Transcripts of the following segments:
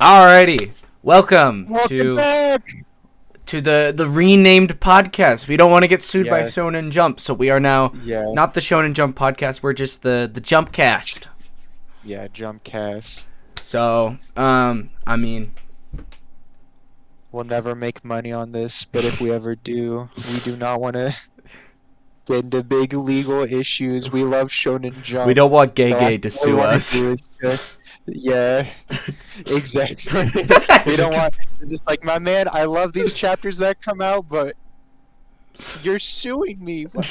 Alrighty, welcome Welcome back. to the renamed podcast. We don't want to get sued by Yeah. Shonen Jump, so we are now Yeah, not the Shonen Jump podcast. We're just the Jumpcast. yeah, Jumpcast. So, I mean, We'll never make money on this, but if we ever do, we do not want to get into big legal issues. We love Shonen Jump. we don't want The last Gay to thing we sue wanna us. do is just- yeah, exactly. We don't want just like my man. I love these chapters that come out, but you're suing me. What?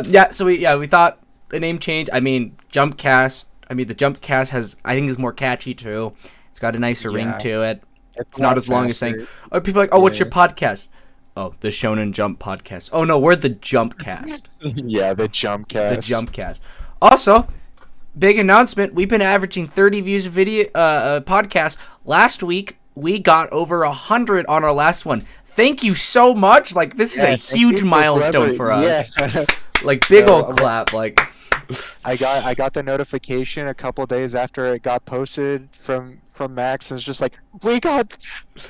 Yeah. So we thought the name change. I mean, Jumpcast. I mean, the Jumpcast I think is more catchy too. It's got a nicer ring Yeah. to it. It's Not not as long as faster. saying, oh, people are like, oh, what's Yeah. your podcast? Oh, the Shonen Jump podcast. Oh no, we're the Jumpcast. Yeah, the Jumpcast. The Jumpcast. Also, big announcement: we've been averaging 30 views a video podcast. Last week we got over 100 on our last one. Thank you so much. Like this is a thank you huge for milestone for us. Yeah. Like big No, old clap. Like I got the notification a couple days after it got posted from Max. It's just like, we got,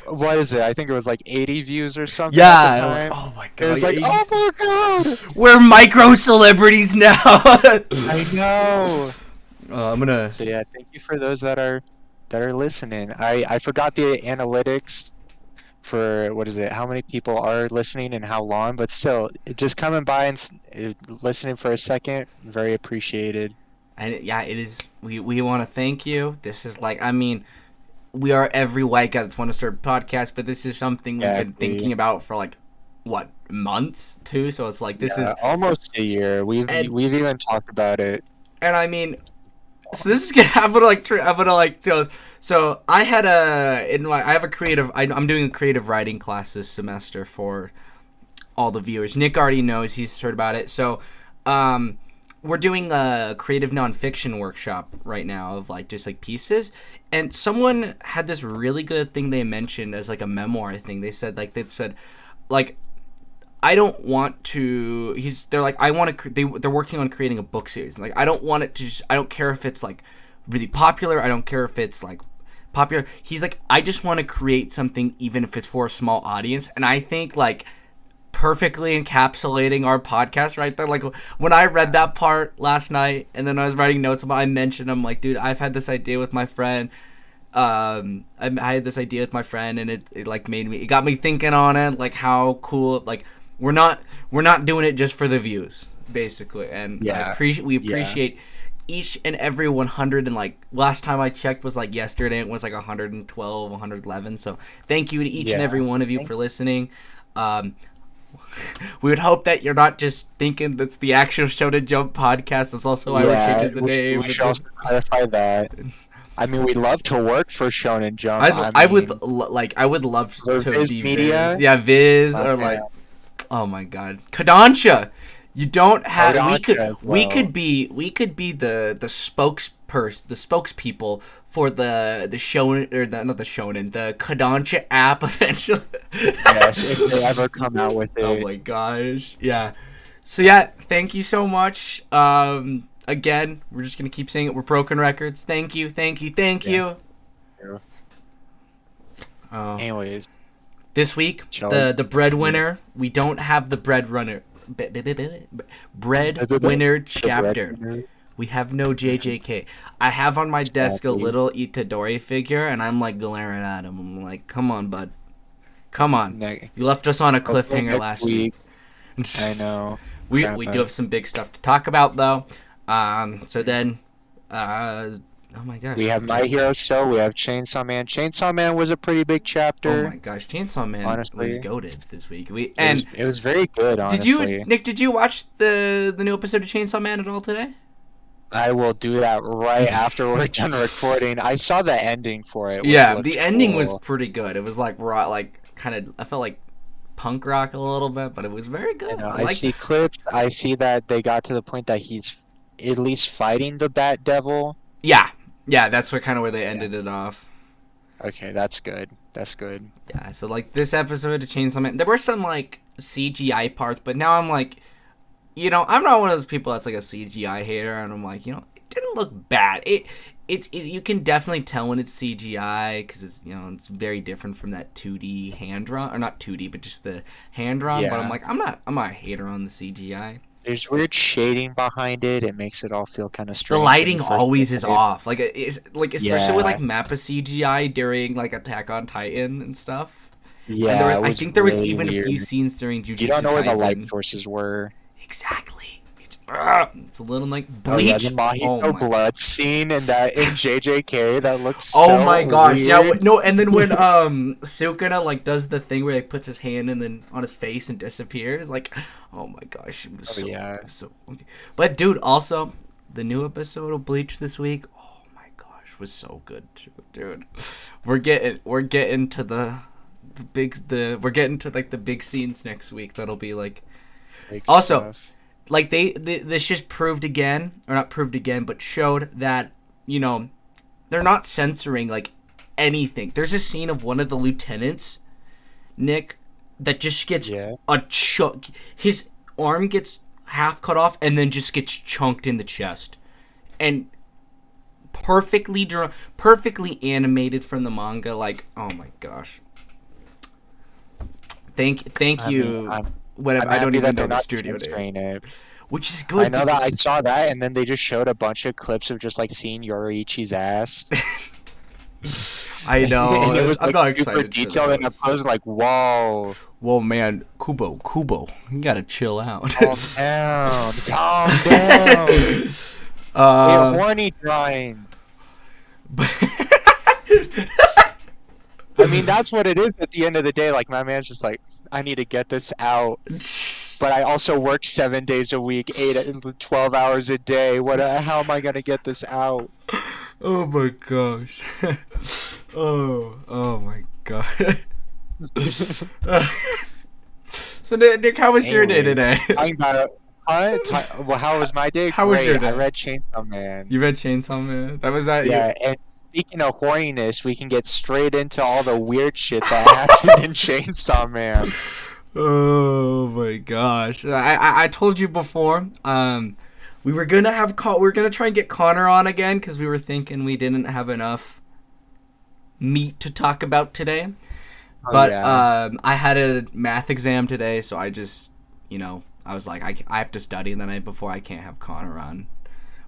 what is it? I think it was like 80 views or something at yeah. the time. Oh my It god. was like, oh my god! We're micro celebrities now. I know. I'm gonna. So yeah, thank you for those that are listening. I forgot the analytics for what is it? How many people are listening and how long? But still, just coming by and listening for a second, very appreciated. And yeah, it is. We want to thank you. This is like, I mean, we are every white guy that's want to start a podcast, but this is something we've been Exactly. thinking about for like what, months too. So it's like this is, Almost a year. We've And- even talked about it. and I mean, so this is I'm gonna like so I had I have a creative. I'm doing a creative writing class this semester for all the viewers. Nick already knows, he's heard about it. So, we're doing a creative nonfiction workshop right now of like just like pieces, and someone had this really good thing they mentioned as like a memoir thing. They said like I don't want to. They're like, I want to. They're working on creating a book series. Like, I don't want it to just. I don't care if it's like really popular. I don't care if it's like popular. He's like, I just want to create something, even if it's for a small audience. And I think like perfectly encapsulating our podcast right there. Like when I read that part last night, and then I was writing notes about, I mentioned, I'm like, dude, I've had this idea with my friend. I had this idea with my friend, and it like it got me thinking on it, like how cool, like we're not doing it just for the views, basically. And Yeah. we appreciate each and every 100, and like last time I checked was like yesterday, it was like 112, 111. So thank you to each and Yeah. every one of you for listening. We would hope that you're not just thinking that's the actual Shonen Jump podcast. That's also why we're changing the name. We should also clarify that. I mean, we'd love to work for Shonen Jump. I would love Or to Viz be Media? Viz. Yeah, Viz, or Okay. like, oh my god, Kodansha. You don't have. Kodansha as We well. could be the spokespeople for the shonen, or not the shonen, the Kodansha app eventually. Yes, if they ever come out with it. Oh my gosh, yeah. So yeah, thank you so much. Again, we're just gonna keep saying it. We're broken records. Thank you. Yeah. Oh. Anyways, This week, Shall the breadwinner. We don't have the breadwinner chapter. breadwinner. We have no JJK. I have on my desk a Exactly. little Itadori figure, and I'm like glaring at him. I'm like, come on, bud. Come on. You left us on a cliffhanger next last week. I know. We Crap, do man. have some big stuff to talk about, though. So then, oh my gosh. We have My Hero still. We have Chainsaw Man. Chainsaw Man was a pretty big Oh chapter. my gosh, Chainsaw Man Honestly. was goated this week. It was very good, honestly. Nick? Did you watch the new episode of Chainsaw Man at all today? I will do that right after we're done recording. I saw the ending for it. Which Yeah, looked the ending was cool. pretty good. It was like rock, like kind of. I felt like punk rock a little bit, but it was very good. You know, I I like- see clips. I see that they got to the point that he's at least fighting the Bat Devil. Yeah, that's what kind of where they ended it off. Okay, that's good. That's good. Yeah, so like this episode of Chainsaw Man, there were some like CGI parts, but now I'm like, I'm not one of those people that's like a CGI hater, and I'm like, it didn't look bad. you can definitely tell when it's CGI because it's it's very different from that 2D hand drawn, or not 2D, but just the hand drawn. But I'm Yeah. like, I'm not a hater on the CGI. There's weird shading behind it. It makes it all feel kind of The strange when you lighting first always look is at it. off. Like especially with Yeah. like Mappa CGI during like Attack on Titan and stuff. And Yeah, it I was think there was really even a few weird. scenes during You don't Jujutsu know where the light Kaisen. sources were. Exactly. It's a little like Oh yeah, the Bleach. Oh Mahito my. blood scene and that in JJK that looks Oh so my gosh. Yeah. weird. No. And then when Sukuna like does the thing where he puts his hand and then on his face and disappears, like, oh my gosh, it was Oh yeah. so. Okay. But dude, also the new episode of Bleach this week. Oh my gosh, was so good too, dude. We're getting to we're getting to like the big scenes next week. That'll be like. Big Also, stuff. like this just proved again, or not proved again, but showed that they're not censoring like anything. There's a scene of one of the lieutenants, Nick, that just gets Yeah. a chunk. His arm gets half cut off and then just gets chunked in the chest, and perfectly animated from the manga. Like, oh my gosh. Thank I you. mean, Whatever. I'm I don't happy even that know they're the not studio name, censoring it. which is good. I know that I Because saw that, and then they just showed a bunch of clips of just like seeing Yoriichi's ass. I know. And it was I'm like not super excited for detailed, and I those. was like, "Whoa, Whoa, man, Kubo, you gotta chill out. calm down, calm down." Hey, um, horny drawing. but I mean, that's what it is at the end of the day. Like, my man's just like, I need to get this out. But I also work 7 days a week, 12 hours a day. How am I gonna get this out? oh my gosh. oh my god. So Nick, how was your day Anyway, today? talking about well, how was my day? How was Great. your day? I read Chainsaw Man. You read Chainsaw Man? That was that. Yeah, and speaking of horniness, we can get straight into all the weird shit that happened in Chainsaw Man. Oh my gosh! I told you before. We were gonna we're gonna try and get Connor on again because we were thinking we didn't have enough meat to talk about today. Oh, But yeah. I had a math exam today, so I just I was like I have to study the night before. I can't have Connor on.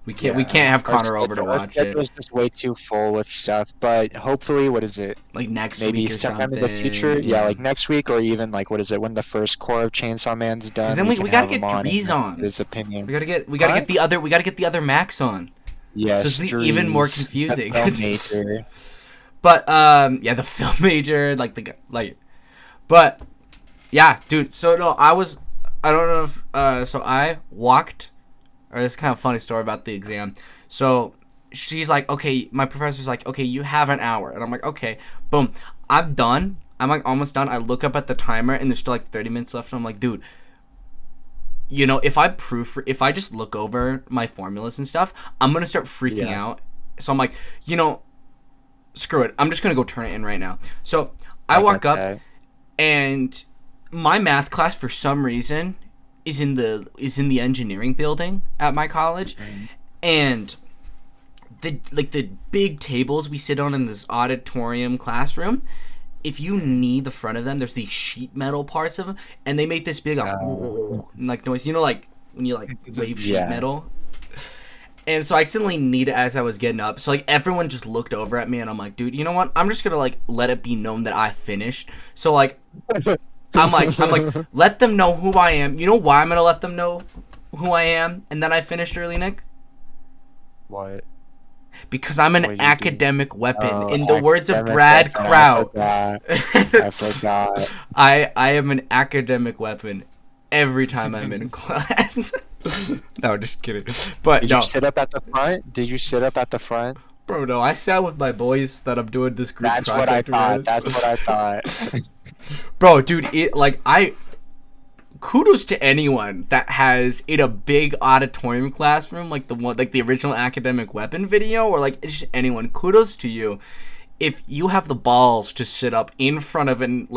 We can't have Our Connor over to schedule- our watch it schedule's just way too full with stuff, but hopefully, what is it? like next Maybe week or sometime something. in the future? Yeah, like next week, or even like what is it? When the first core of Chainsaw Man's done, then we can gotta have get him on Drees and on. his opinion. We gotta get What? the other Max on. Yes, So it's even more Drees, the confusing. film major. But yeah, the film major, but yeah, dude. So no, I don't know if so I walked, or this is kind of funny story about the exam. So she's like, okay, my professor's like, okay, you have an hour, and I'm like, okay, boom, I'm done. I'm like almost done. I look up at the timer, and there's still like 30 minutes left, and I'm like, dude. If I just look over my formulas and stuff, I'm gonna start freaking Yeah. out. So I'm like, screw it. I'm just gonna go turn it in right now. So I get walk up, that. and my math class for some reason is in the engineering building at my college, and the big tables we sit on in this auditorium classroom. If you knee the front of them, there's these sheet metal parts of them, and they make this big like noise. Like when you like wave sheet Yeah. metal. And so I accidentally kneed it as I was getting up. So like everyone just looked over at me, and I'm like, dude, you know what? I'm just gonna like let it be known that I finished. So like I'm like let them know who I am. You know why I'm gonna let them know who I am and that I finished early, Nick? What? Because I'm an What are you doing? academic weapon. Oh, In the words of academic Brad weapon. Kraut, I forgot. I am an academic weapon every time I'm in class. No, just kidding. But Did no, you sit up at the front? Did you sit up at the front? bro, no. I sat with my boys that I'm doing this group That's what I project thought. with. That's what I thought. Bro, dude, kudos to anyone that has in a big auditorium classroom like the original academic weapon video, or like just anyone. Kudos to you if you have the balls to sit up in front of in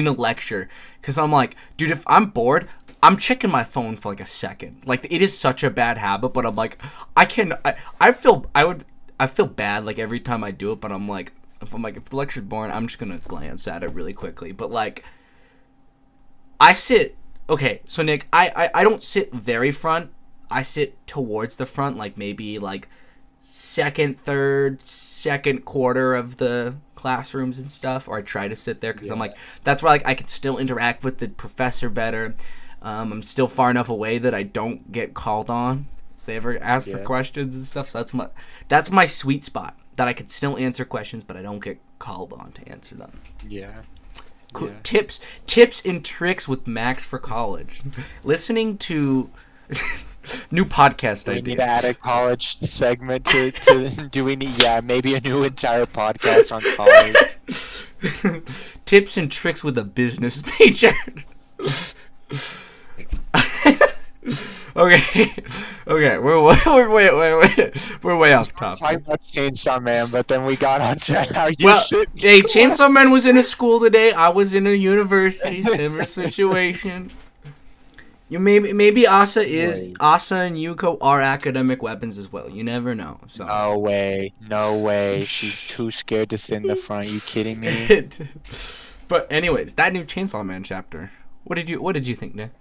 a lecture, because I'm like, dude, if I'm bored, I'm checking my phone for like a second. Like, it is such a bad habit, but I'm like, I I feel bad like every time I do it, but I'm like, if the lecture's boring, I'm just gonna glance at it really quickly. But like, I sit. Okay, so Nick, I don't sit very front. I sit towards the front, like maybe like second, third, second quarter of the classrooms and stuff, or I try to sit there because I'm like, that's where like I can still interact with the professor better. I'm still far enough away that I don't get called on if they ever ask for questions and stuff. So that's my sweet spot, that I can still answer questions, but I don't get called on to answer them. Yeah. Cool. Yeah. Tips and tricks with Max for college. Listening to new podcast Do we idea. need to add a college segment to do we need maybe a new entire podcast on college? Tips and tricks with a business major. Okay, we're way off topic. Talking about Chainsaw Man, but then we got onto how you hey, Chainsaw Man was in a school today. I was in a university. Similar situation. You maybe Asa and Yuko are academic weapons as well. You never know. So. No way. She's too scared to sit in the front. You kidding me? But anyways, that new Chainsaw Man chapter. What did you think, Nick?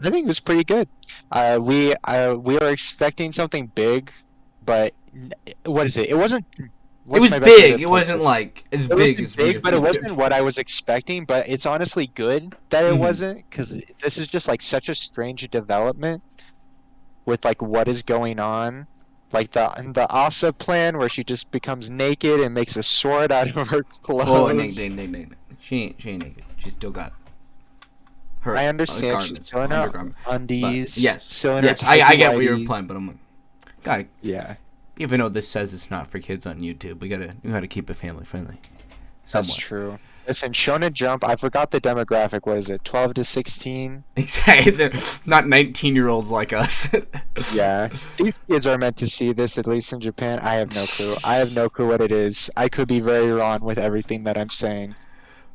I think it was pretty good. We were expecting something big, but what is it? It wasn't. It was big. It wasn't like as big as big, but it wasn't what I was expecting. But it's honestly good that it wasn't, because this is just like such a strange development with like what is going on, like the Asa plan where she just becomes naked and makes a sword out of her clothes. Oh, Nick. She ain't naked. She still got her. I understand she's still in her undies. Yes, I get what you're implying, but I'm like, God. Yeah. Even though this says it's not for kids on YouTube, we gotta keep it family friendly. Somewhat. That's true. Listen, Shonen Jump, I forgot the demographic. What is it, 12 to 16? Exactly. They're not 19-year-olds like us. Yeah. These kids are meant to see this, at least in Japan. I have no clue. I have no clue what it is. I could be very wrong with everything that I'm saying.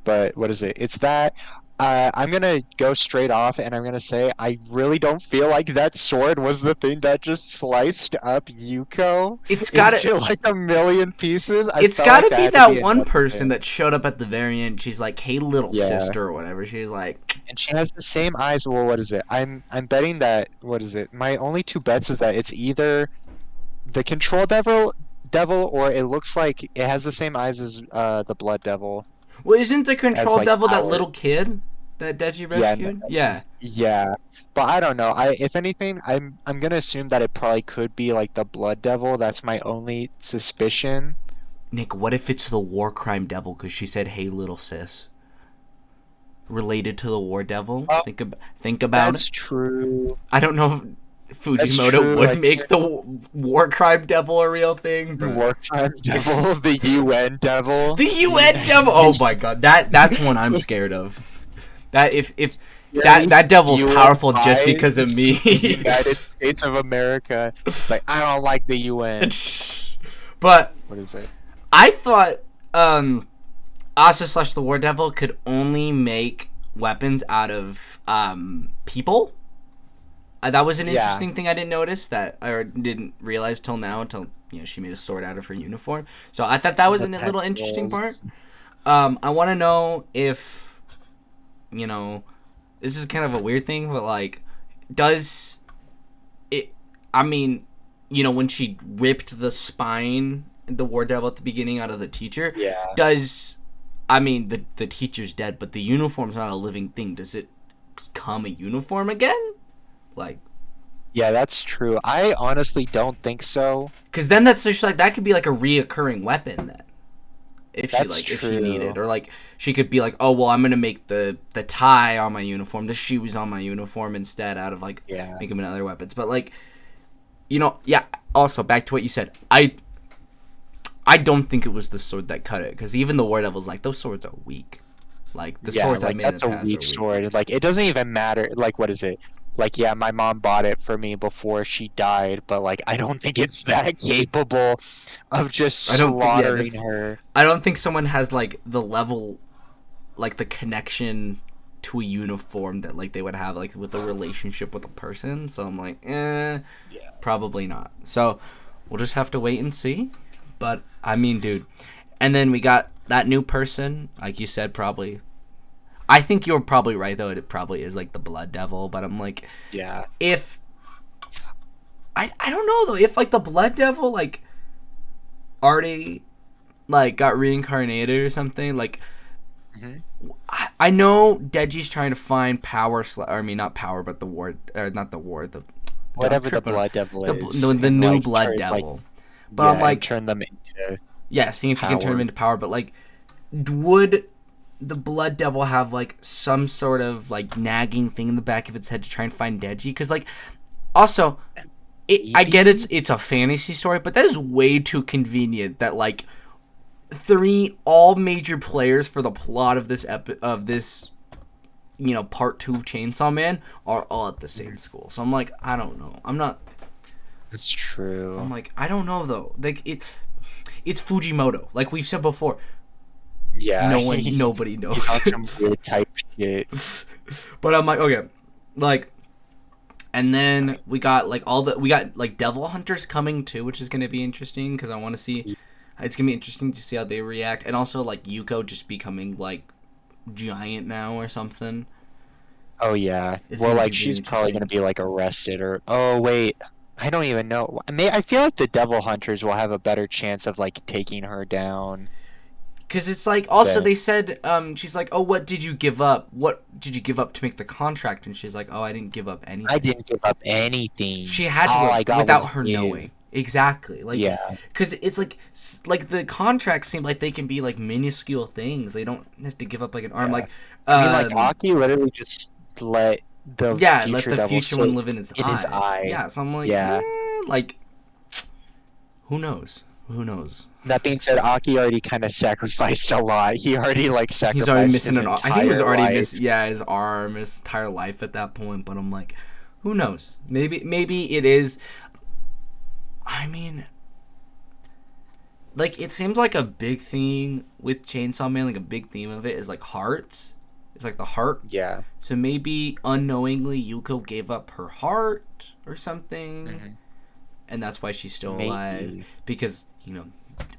But what is it? It's that. I'm going to go straight off, and I'm going to say I really don't feel like that sword was the thing that just sliced up Yuko into like a million pieces. It's got to be that one person that showed up at the very end. She's like, hey, little sister, or whatever. She's like... And she has the same eyes. Well, what is it? I'm betting that... What is it? My only two bets is that it's either the Control Devil, or it looks like it has the same eyes as the Blood Devil. Well, isn't the Control Devil that little kid that Deji rescued? Yeah. Yeah. But I don't know. If anything, I'm gonna assume that it probably could be like the Blood Devil. That's my only suspicion. Nick, what if it's the War Crime Devil? Because she said, "Hey, little sis." Related to the War Devil. Well, think about it. That's true. I don't know if Fujimoto would make the War Crime Devil a real thing. The War Crime Devil, the UN Devil. The UN Devil. Oh my God, that's one I'm scared of. That if that devil's powerful just because of me. United States of America. It's like, I don't like the UN. But what is it? I thought Asa / the War Devil could only make weapons out of people. That was an interesting thing I didn't notice, that I didn't realize till now, until she made a sword out of her uniform. So I thought that was a little interesting part. I want to know if, this is kind of a weird thing, but like, does it? I mean, when she ripped the spine, the War Devil at the beginning, out of the teacher. Yeah. The teacher's dead, but the uniform's not a living thing. Does it become a uniform again? Like, yeah, that's true. I honestly don't think so. Because then that's just like, that could be like a reoccurring weapon then, if she needed, or like she could be like, oh well, I'm gonna make the tie on my uniform, the shoes on my uniform instead, out of like make them into other weapons. But like, Also, back to what you said, I don't think it was the sword that cut it, because even the War Devil's like, those swords are weak. Like the swords I made in the past are weak. That's a weak sword. Like, it doesn't even matter. Like, what is it? Like, yeah, my mom bought it for me before she died, but like, I don't think it's that capable of just slaughtering her. I don't think someone has like the level, like the connection to a uniform that like they would have like with a relationship with a person. So I'm like, probably not. So we'll just have to wait and see. But I mean, dude, and then we got that new person, like you said, probably. I think you're probably right though. It probably is like the Blood Devil, but I'm like, Yeah. if I don't know though, if like the Blood Devil like already like got reincarnated or something, like I know Deji's trying to find power. I mean, not power, but the ward, or not the ward, the Whatever the Blood Devil is, the and new like Blood turn, Devil. like, But yeah, I'm like, and turn them into yeah, seeing if you can turn power. them into power. But like, would the Blood Devil have like some sort of like nagging thing in the back of its head to try and find Deji? Because like, also, I get it's a fantasy story, but that is way too convenient. That like, three all major players for the plot of this part 2 of Chainsaw Man are all at the same school. So I'm like, I don't know. It's true. I'm like, I don't know though. Like it's Fujimoto. Like we've said before. Yeah. Nobody knows. He's on some weird type shit. But I'm like, okay, like, and then we got like Devil Hunters coming too, which is gonna be interesting because I want to see. It's gonna be interesting to see how they react, and also like Yuko just becoming like giant now or something. Oh yeah. It's Well, gonna like be she's really probably gonna interesting. be like arrested or. Oh wait. I don't even know. I feel like the Devil Hunters will have a better chance of like taking her down. Because it's like, also than they said, she's like, oh, what did you give up? What did you give up to make the contract? And she's like, oh, I didn't give up anything. I didn't give up anything. She had to All I got was without her you. knowing. Exactly. Like, Yeah. because it's like the contracts seem like they can be like minuscule things. They don't have to give up like an arm. Yeah. Like, I mean, like Aki literally just let the yeah, let future the devil future sit one live in his in eye. his eye. Yeah, so I'm like, Yeah. like, who knows? Who knows? That being said, Aki already kind of sacrificed a lot. He already like sacrificed He's already missing his an arm. entire I think he was already life. missing, yeah, his arm, his entire life at that point. But I'm like, who knows? Maybe it is. I mean, like, it seems like a big thing with Chainsaw Man, like a big theme of it is like hearts. It's like the heart. Yeah. So maybe unknowingly Yuko gave up her heart or something, and that's why she's still alive. Because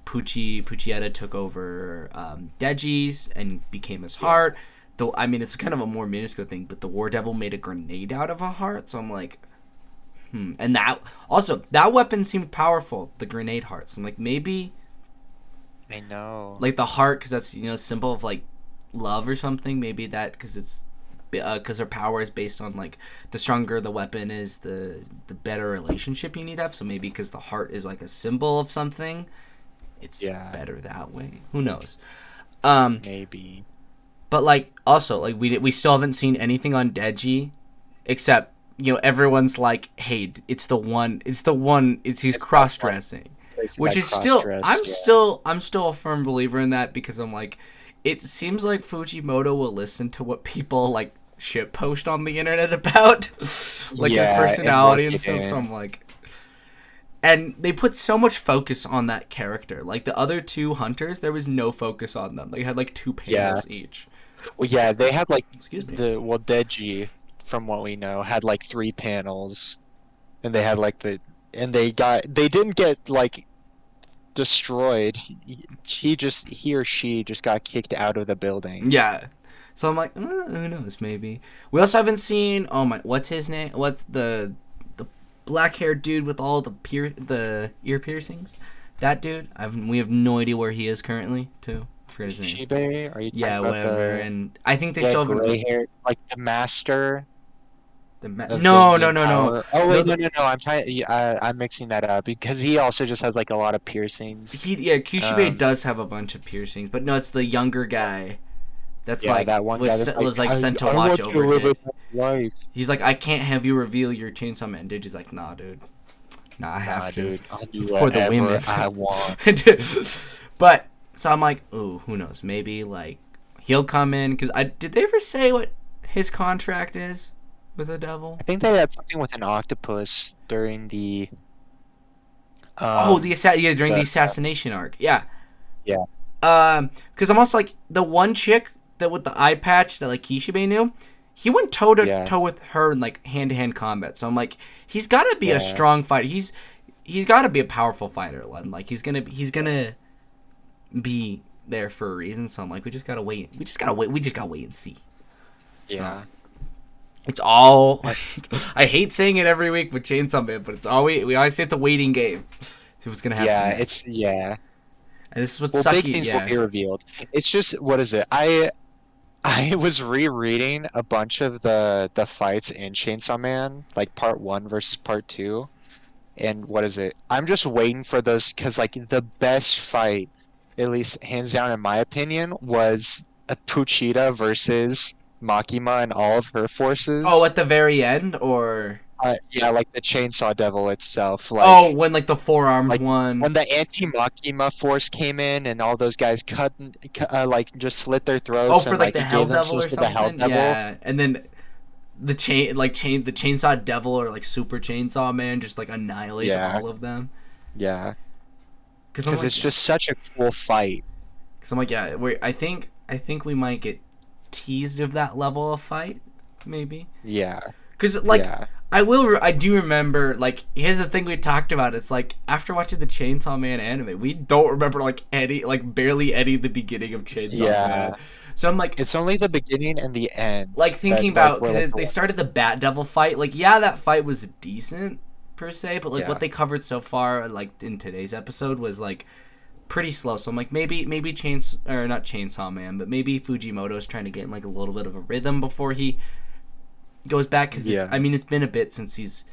Puccietta took over Deji's and became his heart. Though I mean, it's kind of a more minuscule thing, but the War Devil made a grenade out of a heart, so I'm like, and that weapon seemed powerful, the grenade hearts. I'm like, maybe. I know. Like the heart, because that's a symbol of like love or something. Maybe that because her power is based on like the stronger the weapon is, the better relationship you need to have. So maybe because the heart is like a symbol of something, it's better that way. Who knows? Maybe. But like also like we still haven't seen anything on Deji, except everyone's like, hey, it's he's cross dressing. Which is still, I'm still a firm believer in that, because I'm like, it seems like Fujimoto will listen to what people like shit post on the internet about, like his personality and stuff. So I'm like, and they put so much focus on that character. Like the other two hunters, there was no focus on them. They had like 2 panels each. Well, yeah, they had like Deji, from what we know, had like 3 panels, and they had like they didn't get like destroyed. He or she just got kicked out of the building. Yeah. So I'm like, who knows? Maybe. We also haven't seen. Oh my, what's his name? What's the black-haired dude with all the ear piercings? That dude. We have no idea where he is currently. Too. I forget his name. Shibe? Are you talking about whatever. And I think they still have gray hair, like the master. No. Oh wait, no. I'm mixing that up because he also just has like a lot of piercings. Kishibe does have a bunch of piercings, but no, it's the younger guy. That's that one guy was sent to watch over it. He's like, I can't have you reveal your Chainsaw Man. Dude, he's like, nah, dude. Nah, I have to. Dude, I'll do for the women. I want. But so I'm like, ooh, who knows? Maybe like he'll come in, because did they ever say what his contract is with the devil? I think they had something with an octopus during the. During the assassination arc. Yeah. Yeah. Because almost like the one chick that with the eye patch that like Kishibe knew, he went toe to toe with her in like hand-to-hand combat. So I'm like, he's got to be a strong fighter. he's got to be a powerful fighter, Len. Like he's gonna be there for a reason. So I'm like, we just gotta wait. We just gotta wait and see. Yeah. So, it's all. I hate saying it every week with Chainsaw Man, but it's always we always say it's a waiting game. See what's gonna happen. Yeah, next. And this is what's Well, sucky. big things Yeah. will be revealed. It's just what is it? I was rereading a bunch of the fights in Chainsaw Man, like part 1 versus part 2, and what is it? I'm just waiting for those because like the best fight, at least hands down in my opinion, was a Puchita versus Makima and all of her Oh, forces. at the very end, or Yeah, like the Chainsaw Devil itself, oh, when like the four-armed like one. when the anti-Makima force came in and all those guys like just slit their Oh, throats for and like like the Hell gave Devil themselves or to the Hell something. Devil. Yeah, and then the Chainsaw Devil or like Super Chainsaw Man just like annihilates Yeah, all of them. yeah, Because I'm because like, it's just such a cool fight. yeah, I think we might get teased of that level of fight, maybe. Yeah, Because like yeah, I do remember, like, here's the thing we talked about. It's like after watching the Chainsaw Man anime, we don't remember like barely any of the beginning of Chainsaw yeah. Man. So I'm like, It's only the beginning and the end thinking that like about were like because the they one. started the Bat Devil fight. Like, yeah, that fight was decent per se, but like what Yeah, they covered so far, like in today's episode, was like pretty slow. So I'm like, maybe not Chainsaw Man, but maybe Fujimoto's trying to get in like a little bit of a rhythm before he goes back because yeah, it's been a bit since he's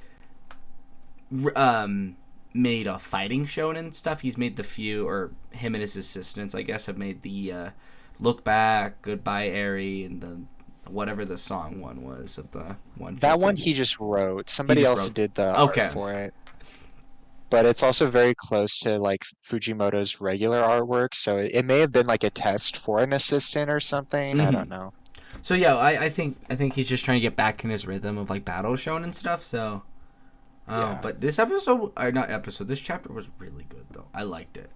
made a fighting shonen stuff. He's made the few, or him and his assistants, I guess, have made the Look Back, Goodbye Eri, and the whatever the song one was of the One Piece. that one he just wrote. He Somebody just else wrote. did the art Okay, for it. But it's also very close to like Fujimoto's regular artwork, so it may have been like a test for an assistant or something. I don't know. so yeah, I think he's just trying to get back in his rhythm of like battle shonen stuff. So, Yeah. but this episode, or not episode, this chapter was really good though. I liked it.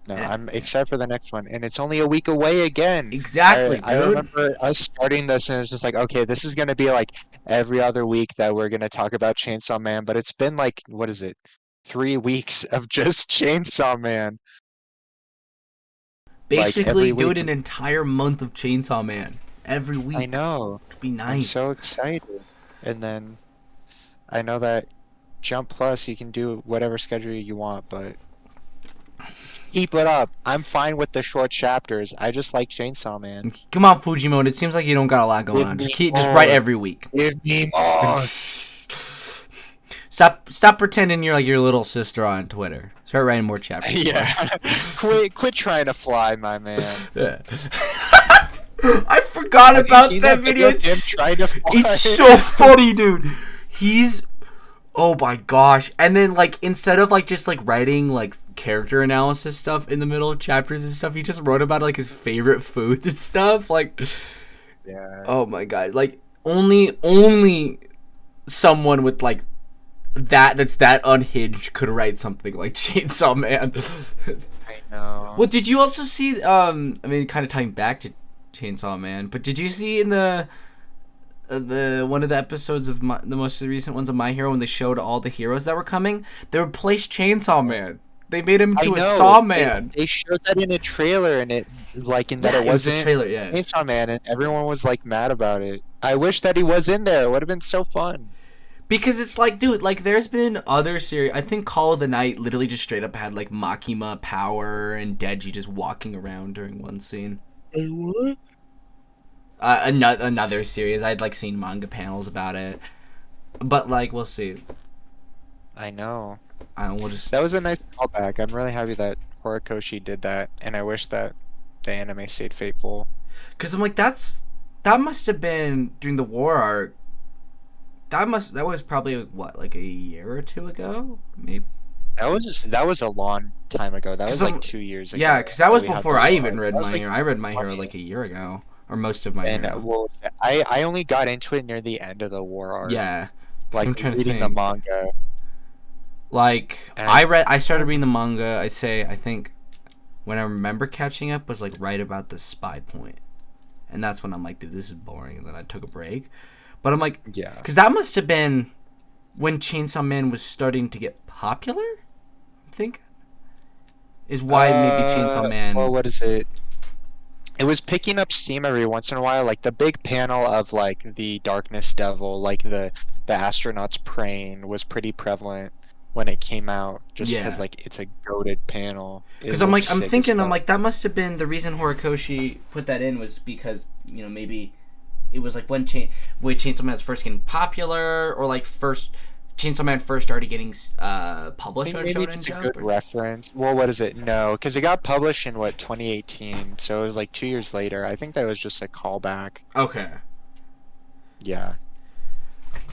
No, And, I'm excited for the next one, and it's only a week away again. exactly, I dude. remember us starting this, and it's just like, okay, this is gonna be like every other week that we're gonna talk about Chainsaw Man, but it's been like, what is it, 3 weeks of just Chainsaw Man, like Basically, every do week. it an entire month of Chainsaw Man every I week. know, It'd be I'm nice. so excited. And then I know that Jump Plus, you can do whatever schedule you want, but keep it up. I'm fine with the short chapters. I just like Chainsaw Man. Come on, Fujimoto. It seems like you don't got a lot going Give on. me Just write more. every week. Give me more. Stop pretending you're like your little sister on Twitter. Start writing more chapters. Yeah. Quit trying to fly, my man. Yeah. I forgot Have you about seen that that video. video of him trying to fly? It's so funny, dude. He's oh my gosh. And then like instead of like just like writing like character analysis stuff in the middle of chapters and stuff, he just wrote about like his favorite foods and stuff. Like Yeah. oh my god. Like only someone with like that's that unhinged could write something like Chainsaw Man. I know. Well, did you also see I mean kind of tying back to Chainsaw Man, but did you see in the one of the episodes of the most recent ones of My Hero when they showed all the heroes that were coming, they replaced Chainsaw Man. They made him I into a know. Saw Man. They showed that in a trailer, and it like in that Yeah, it it was a wasn't trailer. Yeah, Chainsaw Man, and everyone was like mad about it. I wish that he was in there. It would have been so fun. because it's like, dude, like there's been other series. I think Call of the Night literally just straight up had like Makima, Power, and Deji just walking around during one scene. Hey, what? Another series, I'd like seen manga panels about it, but like we'll see. I know. We'll just That was a nice callback. I'm really happy that Horikoshi did that, and I wish that the anime stayed faithful. because I'm like that must have been during the war arc. That was probably what like a year or two ago, maybe. That was a long time ago. That 'Cause was like I'm- 2 years ago. Yeah, because that was we had before the I war. even read That was, My like, Hero. I read My Hero 20. like a year ago, or most of My And Hero. well, I only got into it near the end of the war arc. Yeah, 'cause Like I'm trying to reading the think. manga. Like And I started reading the manga. I think when I remember catching up was like right about the spy point, and that's when I'm like, dude, this is boring. And then I took a break, but I'm like, yeah. because that must have been when Chainsaw Man was starting to get popular. I think is why maybe Chainsaw Well, Man. what is it? It was picking up steam every once in a while. Like the big panel of like the Darkness Devil, like the astronauts praying, was pretty prevalent when it came out. Just because Yeah, like it's a goated panel. It because I'm looks like sick as I'm fuck. like that must have been the reason Horikoshi put that in was because maybe it was like when Chainsaw Man was first getting popular or like first Chainsaw Man first started getting I published think on maybe Shonen just a Jump. good Or... reference. Well, what is it? No, because it got published in what 2018, so it was like 2 years later. I think that was just a callback. Okay. Yeah.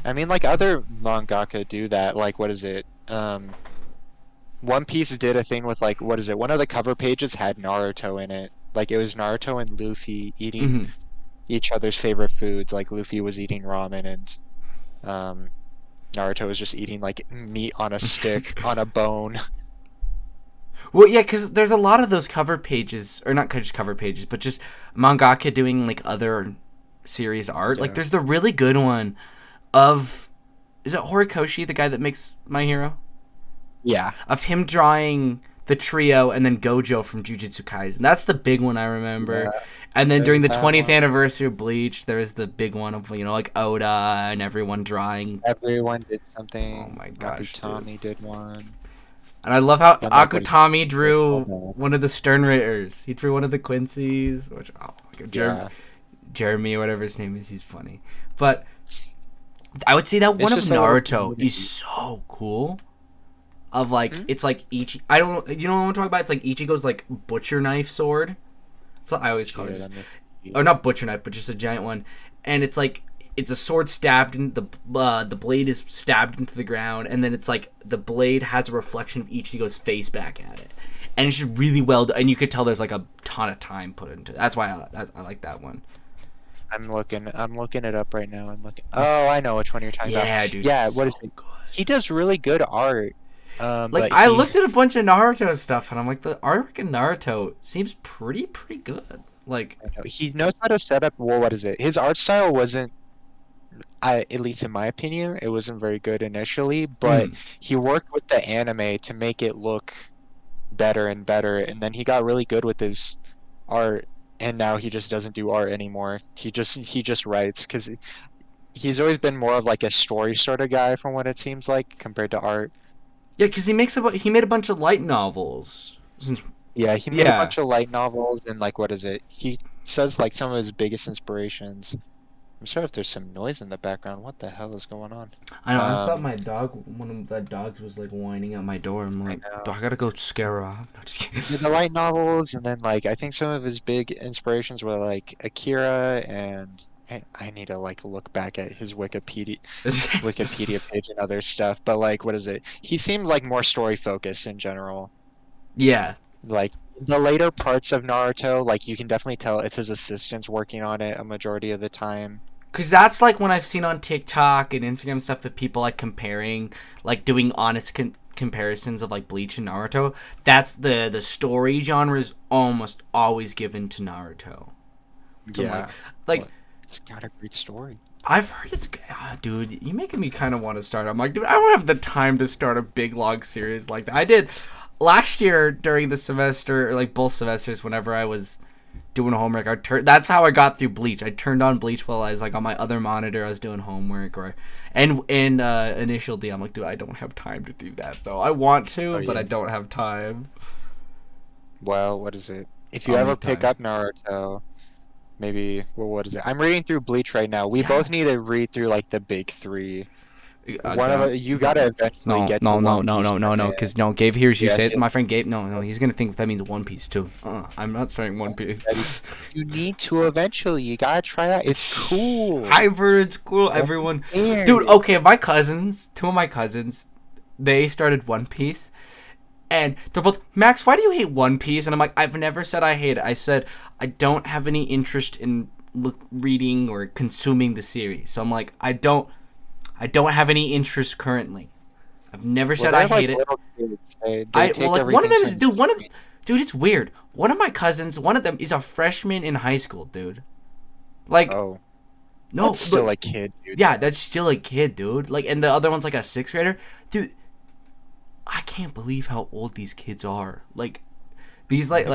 I mean, like other mangaka do that. Like, what is it? One Piece did a thing with like, what is it? One of the cover pages had Naruto in it. Like, it was Naruto and Luffy eating Mm-hmm. each other's favorite foods. Like, Luffy was eating ramen and um, Naruto was just eating like meat on a stick on a bone. Well, yeah, because there's a lot of those cover pages, or not just cover pages, but just mangaka doing like other series art. Like, Yeah. there's the really good one of is it Horikoshi, the guy that makes My Hero, Yeah. of him drawing the trio and then Gojo from Jujutsu Kaisen. That's the big one I Yeah. remember. And then There's during the that 20th one. anniversary of Bleach, there was the big one of like Oda and everyone drawing. Everyone did Oh something. my gosh, dude! Akutami did one. And I love how And like what is Akutami it? drew Oh, one of the Stern Raiders. He drew one of the Quincy's, which oh my god, yeah. Jeremy or whatever his name is. He's funny, but I would say that one It's of just a little Naruto is community. so cool. Of like, Hmm? it's like I don't know, you know what I'm talking about? It's like Ichigo's like butcher knife sword. So I always call it Shit, I just, missed or it. not butcher knife, but just a giant one. And it's like it's a sword stabbed in the blade is stabbed into the ground, and then it's like the blade has a reflection of Ichigo's face back at it, and it's just really well done. And you could tell there's like a ton of time put into it. That's why I like that one. I'm looking it up right now. I'm looking. Oh, I know which one you're talking about. Yeah, dude, it's Yeah, what is so it? good. He does really good art. Like But I he, looked at a bunch of Naruto stuff, and I'm like, the artwork in Naruto seems pretty good. Like, I know, he knows how to set up. Well, what is it? His art style wasn't, at least in my opinion, it wasn't very good initially. But mm, he worked with the anime to make it look better and better, and then he got really good with his art. And now he just doesn't do art anymore. He just writes because he's always been more of like a story sort of guy from what it seems like compared to art. yeah, because he made a bunch of light novels. Since Yeah, he made a yeah, bunch of light novels and like what is it? He says like some of his biggest inspirations. I'm sorry if there's some noise in the background. What the hell is going on? I know. I thought Um, one of the dogs was like whining at my door. I'm I like, do know. I gotta go scare her off? No, just kidding. Yeah, the light novels and then like I think some of his big inspirations were like Akira and I need to like look back at his Wikipedia page and other stuff. But like what is it? He seems like more story focused in general. Yeah, Like the later parts of Naruto, like you can definitely tell it's his assistants working on it a majority of the time. because that's like when I've seen on TikTok and Instagram stuff that people like comparing, like doing honest comparisons of like Bleach and Naruto. That's the story genre is almost always given to Naruto. So I'm Yeah, like but it's got a great story. I've heard it's good. Ah, dude, you're making me kind of want to start. I'm like, dude, I don't have the time to start a big long series like that. I did last year during the semester, or like both semesters, whenever I was doing homework. That's how I got through Bleach. I turned on Bleach while I was like on my other monitor. I was doing homework or and in initial D. I'm like, dude, I don't have time to do that though. I want Oh to, but I yeah. don't have time. Well, what is it? If you I'll ever make pick time. up Naruto, maybe, well, what is it? I'm reading through Bleach right now. We Yeah. both need to read through like the big three. One of Don't. you gotta eventually No, get to no, no, One no, Piece, no, my no, no. man. Because no, Gabe hears you say Yes, it. yes, My friend Gabe, no, he's gonna think that means One Piece too. I'm not starting One Piece. Eddie. You need to eventually. You gotta try that. It's cool. I've heard it's cool. Don't be Everyone, dude. scared. Okay, two of my cousins, they started One Piece, and they're both Max. Why do you hate One Piece? And I'm like, I've never said I hate it. I said I don't have any interest in reading or consuming the series. So I'm like, I don't have any interest currently. I've never Well, said I they're like hate it. little kids. They take Like one of everything them to is an dude. extreme. Dude, it's weird. One of my cousins, one of them is a freshman in high school, dude. Like Oh, No, That's still but a kid, dude. yeah, that's still a kid, dude. Like, and the other one's like a sixth grader, dude. I can't believe how old these kids are. Like, these like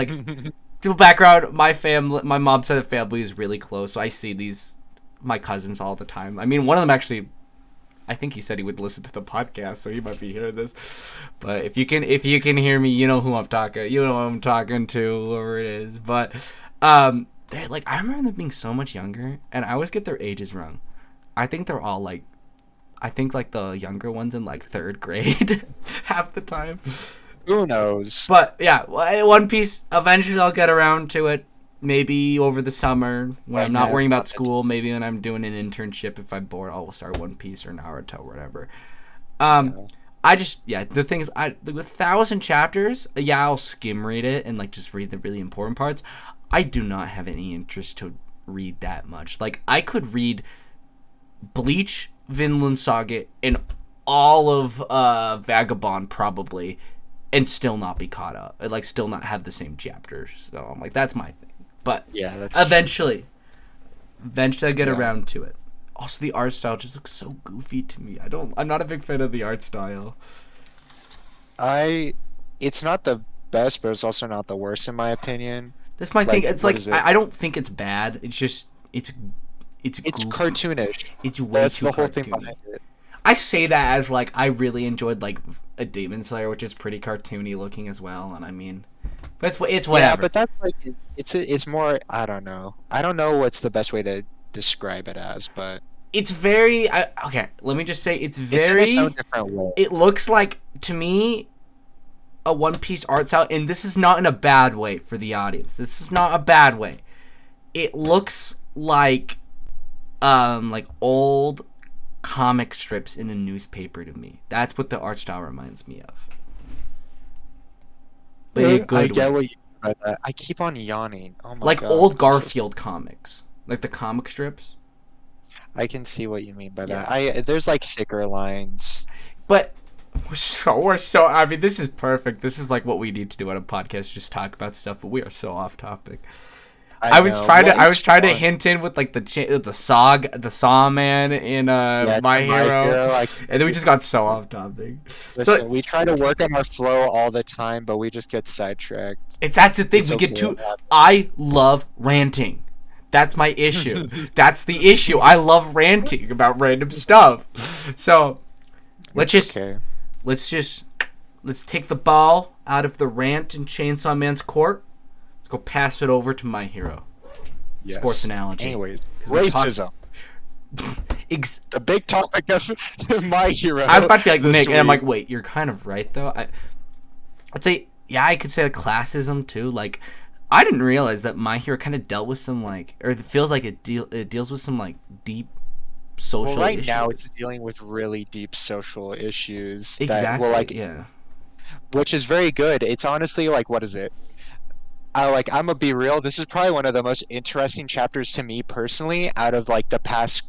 to background. My family, my mom's side of the family is really close, so I see my cousins all the time. I mean, one of them actually, I think he said he would listen to the podcast, so he might be hearing this. But if you can hear me, you know who I'm talking. You know who I'm talking to, whoever it is. But they're like, I remember them being so much younger, and I always get their ages wrong. I think they're all like, I think like the younger ones in like third grade half the time. Who knows? But yeah, One Piece. Eventually, I'll get around to it. Maybe over the summer when I'm not worrying about school. Maybe when I'm doing an internship. If I'm bored, I'll start One Piece or Naruto or whatever. I just the thing is, with 1,000 chapters, yeah, I'll skim read it and like just read the really important parts. I do not have any interest to read that much. Like I could read Bleach, Vinland Saga, and all of Vagabond probably, and still not be caught up. Like still not have the same chapters. So I'm like, that's my thing. But yeah, that's eventually I get around to it. Also, the art style just looks so goofy to me. I'm not a big fan of the art style. It's not the best, but it's also not the worst in my opinion. That's my thing. It's like I don't think it's bad. It's just it's cartoonish. It's way That's too the whole cartoony. thing behind it. I say that as like I really enjoyed like a Demon Slayer, which is pretty cartoony looking as well, and I mean, but it's whatever. Yeah, but that's like it's more. I don't know. I don't know what's the best way to describe it as, but it's very okay. Let me just say it's very. It's in its own different way. It looks like to me a One Piece art style, and this is not in a bad way for the audience. This is not a bad way. It looks like old comic strips in a newspaper to me. That's what the art style reminds me of. But in a good I get way. what you mean by that. I keep on yawning. Oh my Like god. old Garfield comics, like the comic strips. I can see what you mean by Yeah. that. There's like thicker lines. But we're so. I mean, this is perfect. This is like what we need to do on a podcast. Just talk about stuff. But we are so off topic. I was trying to hint in with like the Saw man in My Hero, and then we just got so off topic. Listen, we try to work on our flow all the time, but we just get sidetracked. That's the thing. We get too. I love ranting. That's my issue. That's the issue. I love ranting about random stuff. So let's take the ball out of the rant in Chainsaw Man's court. Let's go pass it over to My Hero. Yes. Sports analogy. Anyways, racism. The big topic of My Hero. I was about to be like Nick, and I'm like, wait, you're kind of right though. I'd say, yeah, I could say classism too. Like, I didn't realize that My Hero kind of dealt with some like, or it feels like it deals with some like deep social. Well, right issues. now it's dealing with really deep social issues. Exactly. Which is very good. It's honestly like, what is it? I'm gonna be real. This is probably one of the most interesting chapters to me personally out of like the past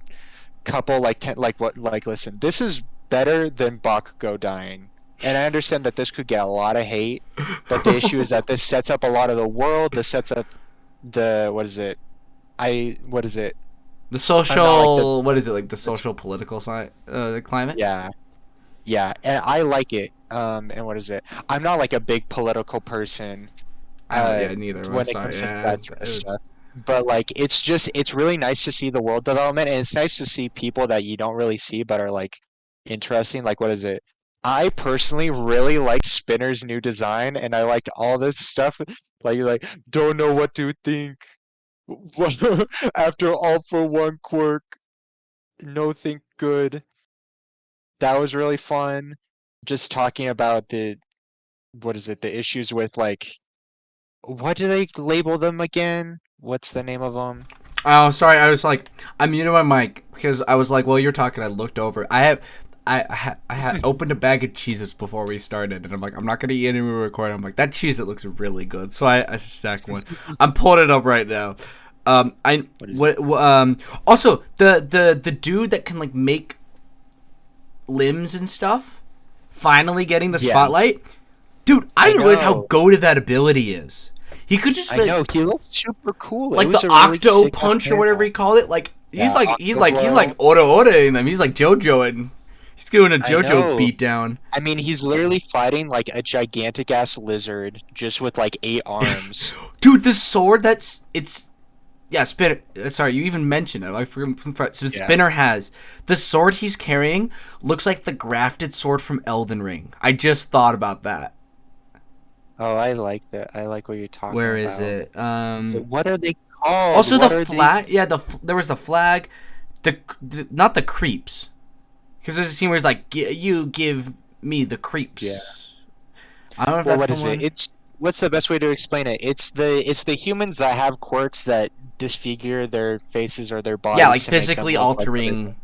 couple listen, this is better than Bakugo dying. And I understand that this could get a lot of hate, but the issue is that this sets up a lot of the world. This sets up the the social the social political side climate. Yeah, and I like it. And what is it? I'm not like a big political person. Neither. When it comes to that sort of stuff. But like it's really nice to see the world development, and it's nice to see people that you don't really see but are like interesting. Like what is it? I personally really like Spinner's new design, and I liked all this stuff. Like don't know what to think after all for one quirk. No think good. That was really fun. Just talking about the issues with like. What do they label them again? What's the name of them? Oh, sorry. I was like, I muted my mic because I was like, well, you're talking. I looked over. I had opened a bag of Cheez-Its before we started, and I'm like, I'm not gonna eat any when we record. I'm like, that Cheez-It looks really good, so I stacked one. I'm pulling it up right now. Also the dude that can like make limbs and stuff, finally getting the spotlight. Dude, I didn't realize how goated that ability is. He could just. I know he looks super cool. Like the Octo Punch or whatever he called it. Like He's Yeah, like he's like Octoblow. Ora in them. He's like JoJo and he's doing a I JoJo know. beatdown. I mean, he's literally fighting like a gigantic ass lizard just with like 8 arms. Dude, this sword that's it's yeah, Spinner. Sorry, you even mentioned it. I forgot. So Yeah. Spinner has the sword he's carrying looks like the grafted sword from Elden Ring. I just thought about that. Oh, I like that. I like what you're talking Where is about. it? What are they called? Also the What are they? flag. Yeah, there was the flag. The not the creeps. Because there's a scene where he's like, "You give me the Yeah. creeps." I don't know if Well, that's what the is it? one. It's what's the best way to explain it? It's the humans that have quirks that disfigure their faces or their Yeah, bodies like to make them physically look like what it. altering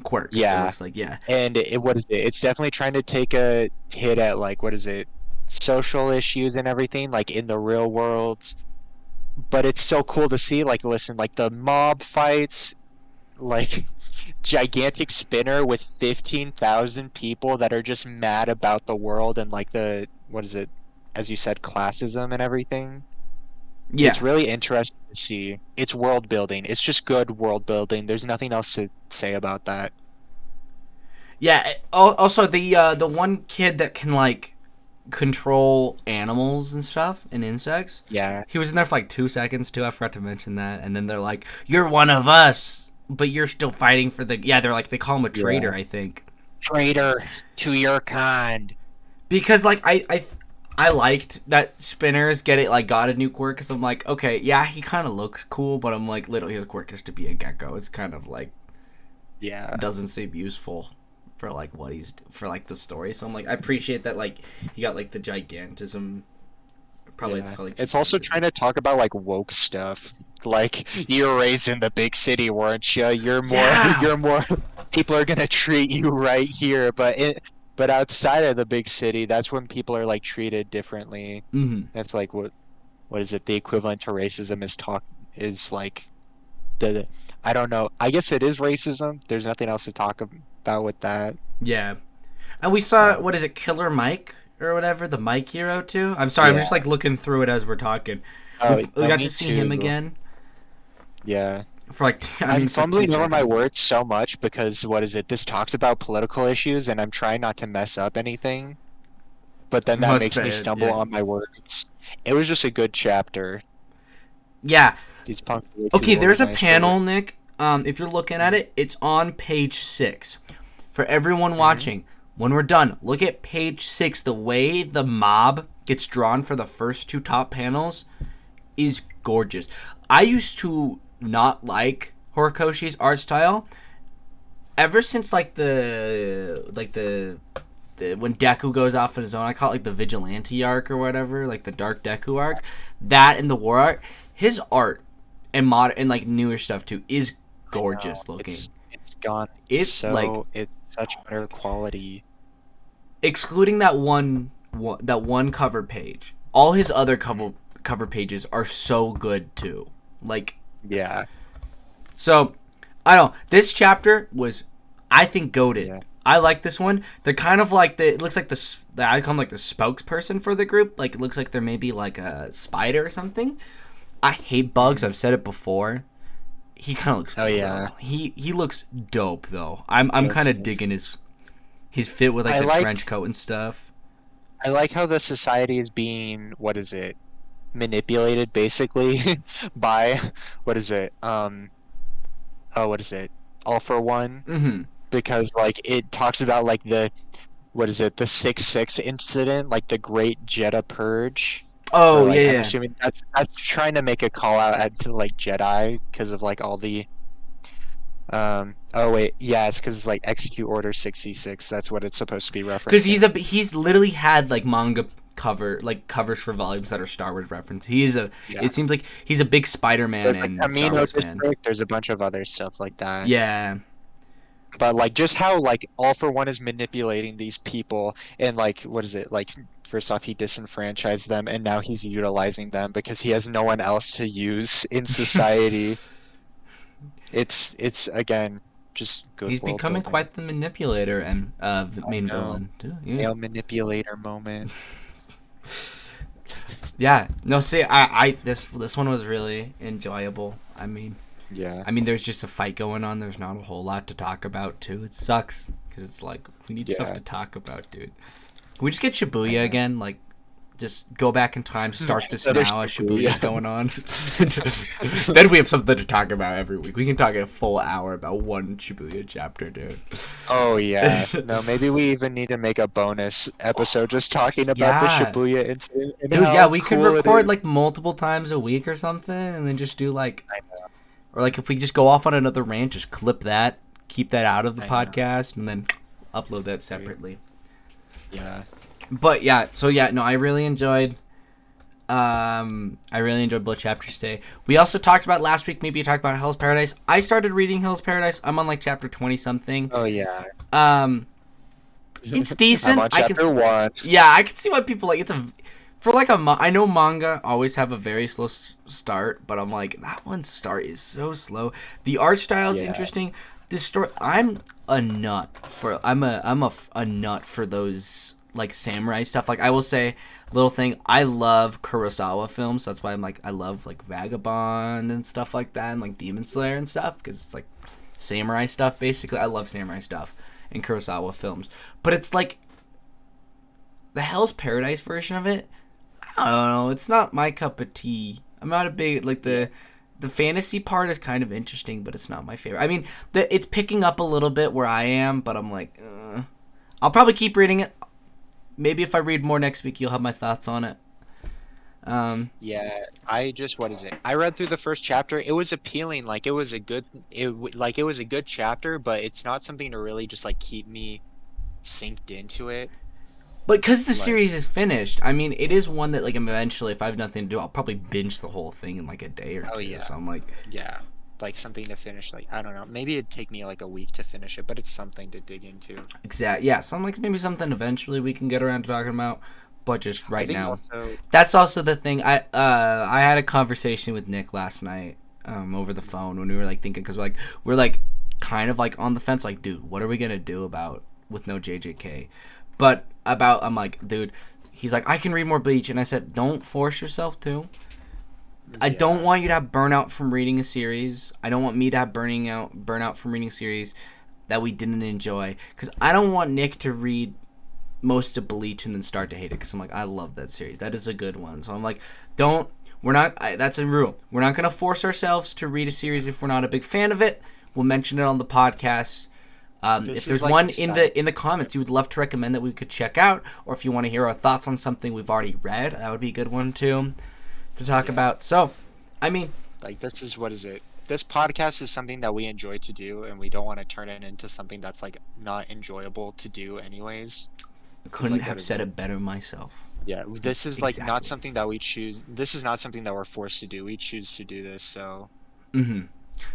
quirks. It Yeah. looks like yeah. And what is it? It's definitely trying to take a hit at like what is it? Social issues and everything, like in the real world. But it's so cool to see, like, listen, like the mob fights, like gigantic spinner with 15,000 people that are just mad about the world and like the what is it? As you said, classism and everything. It's Yeah. really interesting to see. It's world building. It's just good world building. There's nothing else to say about that. Yeah. Also, the one kid that can like control animals and stuff and insects. Yeah. He was in there for like 2 seconds too. I forgot to mention that. And then they're like, "You're one of us, but you're still fighting for the." Yeah, they're like they call him a traitor. Yeah. I think Traitor to your kind. because like I liked that Spinners get it like got a new quirk because I'm like, okay, yeah, he kind of looks cool, but I'm like, literally his quirk is to be a gecko. It's kind of like Yeah. doesn't seem useful for like what he's for like the story. So I'm like, I appreciate that like he got like the gigantism. Probably it's Yeah. called like It's also gigantism. trying to talk about like woke stuff. Like you're raised in the big city, weren't you? You're more Yeah. you're more people are gonna treat you right here, but outside of the big city, that's when people are like treated differently. Mm-hmm. That's like what is it? The equivalent to racism is like the I don't know. I guess it is racism. There's nothing else to talk about with that. Yeah. And we saw Um, what is it, Killer Mike or whatever, the Mike hero too. I'm sorry, I'm yeah. just like looking through it as we're talking. Oh, We oh, got to me see him too. again Yeah. for like I I'm mean for two fumbling over my seconds. words so much because what is it? This talks about political issues, and I'm trying not to mess up anything, but then that That's makes me bad. stumble Yeah. on my words. It was just a good chapter. Yeah. These punks are way too Okay, there's a organized for it. panel, Nick. If you're looking at it, it's on page 6. For everyone Mm-hmm. watching, when we're done, look at page 6. The way the mob gets drawn for the first two top panels is gorgeous. I used to not like Horikoshi's art style ever since the when Deku goes off on his own. I call it like the Vigilante arc or whatever, like the Dark Deku arc. That and the War arc, his art and modern and like newer stuff too is I know. gorgeous It's looking. it's gone It like so it's such better quality. excluding that one cover page, all his other cover pages are so good too. Like Yeah, so, I don't know. This chapter was, I think, goated. yeah. I like this one. They're kind of like it looks like the icon like the spokesperson for the group. Like it looks like they're maybe like a spider or something. I hate bugs. Mhm. I've said it before. He kind of looks Oh cool. yeah. Though. He looks dope though. He I'm kind looks of nice. digging his fit with like I the like trench coat and stuff. I like how the society is being what is it? Manipulated basically by what is it? Oh, what is it? All for one Mm-hmm. because like it talks about like the what is it? The 6-6 incident, like the Great Jedha Purge. Or Oh yeah like I'm yeah. assuming that's trying to make a call out to like Jedi because of like all the oh wait, yeah, it's because it's like Execute Order 66. That's what it's supposed to be Because referencing. he's literally had like manga covers for volumes that are Star Wars reference. He is a Yeah. it seems like he's a big Spider-Man There's like and Star Camino Wars fan. District, there's a bunch of other stuff like that. Yeah. But like just how like All for One is manipulating these people and like what is it? Like first off he disenfranchised them and now he's utilizing them because he has no one else to use in society. It's again just good He's world becoming building. quite the manipulator and I main know. villain too. Yeah. Male manipulator moment. Yeah. No, see, I this one was really enjoyable. I mean, Yeah. I mean, there's just a fight going on. There's not a whole lot to talk about, too. It sucks because it's like we need stuff Yeah. to talk about, dude. Can we just get I Shibuya know. again? Like, just go back in time, start this Another now as Shibuya's Shibuya. going on. Then we have something to talk about every week. We can talk a full hour about one Shibuya chapter, dude. Oh yeah. No, maybe we even need to make a bonus episode just talking about the Yeah. Shibuya incident and Dude, yeah, how we could cool it record is. like multiple times a week or something and then just do like, I know. or like if we just go off on another rant, just clip that, keep that out of the I know. podcast, and then upload that Exactly. separately. Yeah. But yeah, so yeah, no, I really enjoyed Blood Chapters today. We also talked about last week, maybe talked about Hell's Paradise. I started reading Hell's Paradise. I'm on like chapter 20 something. Oh yeah. Um it's I'm decent. on chapter 1. Yeah, I can see why people like it's a for like I know manga always have a very slow start, but I'm like that one start is so slow. The art style is Yeah. interesting. This story, I'm a nut for a nut for those like samurai stuff. Like I will say, little thing, I love Kurosawa films. That's why I'm like I love like Vagabond and stuff like that, and like Demon Slayer and stuff because it's like samurai stuff. Basically, I love samurai stuff in Kurosawa films, but it's like the Hell's Paradise version of it. I don't know. It's not my cup of tea. I'm not a big like the fantasy part is kind of interesting, but it's not my favorite. I mean, it's picking up a little bit where I am, but I'm like, I'll probably keep reading it. Maybe if I read more next week, you'll have my thoughts on it. Yeah, I just what is it? I read through the first chapter. It was appealing, like it was a good like it was a good chapter, but it's not something to really just like keep me synced into it. But because the Like, series is finished, I mean, it is one that like eventually, if I have nothing to do, I'll probably binge the whole thing in like a day or oh two. yeah, So I'm like, yeah, like something to finish. Like I don't know, maybe it'd take me like a week to finish it, but it's something to dig into. yeah. So I'm like, maybe something eventually we can get around to talking about, but just I right think now. also, That's also the thing. I had a conversation with Nick last night over the phone when we were like thinking because we're like kind of like on the fence. Like, dude, what are we gonna do about with no JJK? But about I'm like, dude. He's like, I can read more Bleach, and I said, don't force yourself to. I don't yeah, want you to have burnout from reading a series. I don't want me to have burnout from reading a series that we didn't enjoy. Because I don't want Nick to read most of Bleach and then start to hate it. Because I'm like, I love that series. That is a good one. So I'm like, don't. We're not. That's a rule. We're not gonna force ourselves to read a series if we're not a big fan of it. We'll mention it on the podcast. If this is there's like one the in sign. the comments you would love to recommend that we could check out, or if you want to hear our thoughts on something we've already read, that would be a good one too to talk Yeah, about. So, I mean, like this is what is it? This podcast is something that we enjoy to do, and we don't want to turn it into something that's like not enjoyable to do anyways. I Because couldn't like what have is said it? it better myself. Yeah, this is like not Exactly. something that we choose. This is not something that we're forced to do. We choose to do this, so Mm-hmm.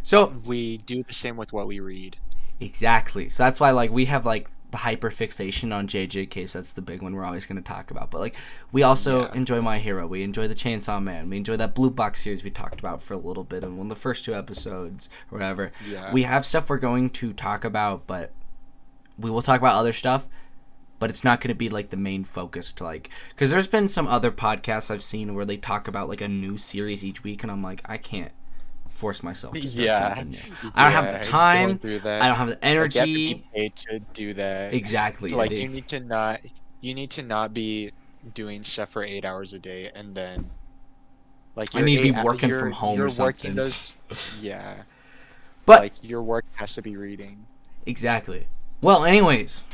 So we do the same with what we read. exactly. So that's why like we have like the hyper fixation on JJK. So that's the big one we're always going to talk about. But like we also Yeah, enjoy My Hero. We enjoy the Chainsaw Man. We enjoy that Blue Box series we talked about for a little bit in one of the first two episodes or whatever. yeah, We have stuff we're going to talk about, but we will talk about other stuff. But it's not going to be like the main focus to like because there's been some other podcasts I've seen where they talk about like a new series each week, and I'm like I can't force myself to start yeah, something new. I don't have the yeah. Going time. through I that, don't have the like you have to be energy. paid to do that. Exactly. Like you need to not be doing stuff for 8 hours a day, and then like I need to be working from you're home or working something. those. Yeah, But like your work has to be reading. exactly. Well, anyways,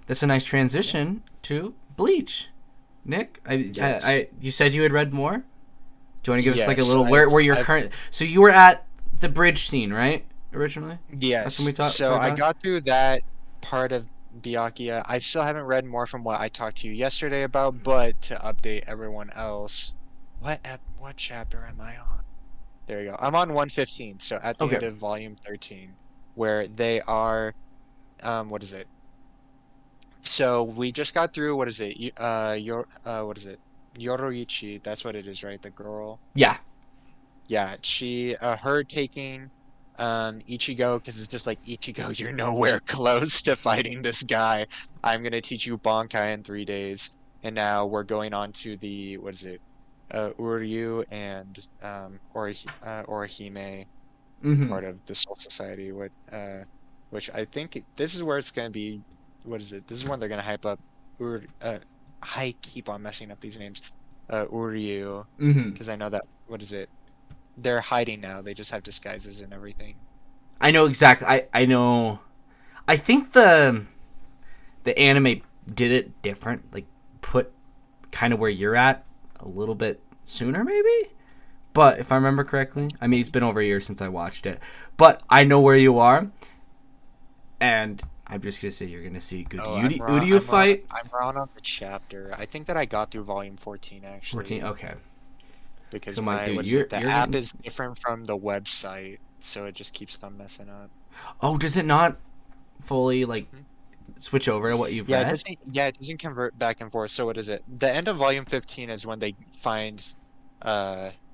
that's a nice Yeah. transition to Bleach. Nick, Yes. you said you had read more. Do you want to give us like a Yes. little where you're current? So you were at the bridge scene, right? Originally, that's when Yes. we talked So I about. got through that part of Byakuya. I still haven't read more from what I talked to you yesterday about, but to update everyone else, what chapter am I on? There you go. I'm on 115, so at the Okay. end of volume 13, where they are, what is it? So we just got through, what is it? What is it? Yoroichi, that's what it is, right? The girl. Yeah. Yeah, her taking Ichigo because it's just like Ichigo, you're nowhere close to fighting this guy. I'm gonna teach you Bankai in 3 days. And now we're going on to the what is it? Uryu and Orihime. Mm-hmm. part of the Soul Society. Which I think this is where it's gonna be. What is it? This is when they're gonna hype up. Ur, I keep on messing up these names. Uryu, Mm-hmm. because I know that. What is it? They're hiding now. They just have disguises and everything. I know exactly. I know. I think the anime did it different. Like put kind of where you're at a little bit sooner, maybe. But if I remember correctly, I mean it's been over a year since I watched it. But I know where you are, and I'm just gonna say you're gonna see a good Oh, I'm wrong. Udio fight. I'm wrong on the chapter. I think that I got through volume 14 14. actually, Okay. So because I'm like, my dude, what is it? The you're app getting. is different from the website, so it just keeps on messing up. Oh, does it not fully like Hmm? switch over to what you've Yeah, it read? doesn't. Yeah, it doesn't convert back and forth. So what is it? The end of volume 15 is when they find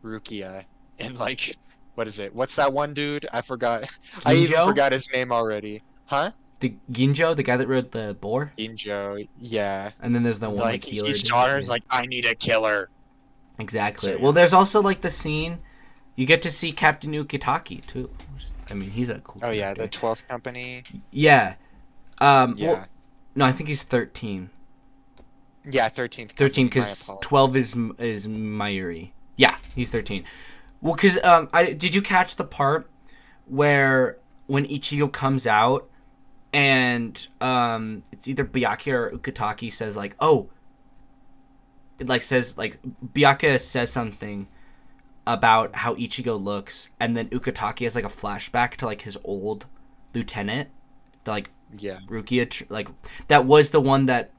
Rukia and like what is it? What's that one dude? I forgot. I even Ginjo, forgot his name already. Huh? the Ginjo, the guy that rode the boar, Injo. Yeah. and then there's the one like Like he healer saw dude. her, is Yeah, like, I need a killer. So exactly. Well, yeah. there's also like the scene you get to see Captain Ukitaki too. I mean, he's a cool Oh yeah, the character. 12th company. Yeah. Well, Yeah. no, I think he's 13. Yeah, 13th 13 company. My because apologies. 12 is Mayuri. Yeah, he's 13. Well, because I did you catch the part where when Ichigo comes out and it's either Byakuya or Ukitaki says like, oh, it like says like Byakuya says something about how Ichigo looks, and then Ukitaki has like a flashback to like his old lieutenant, the like Yeah. Rukia, like that was the one that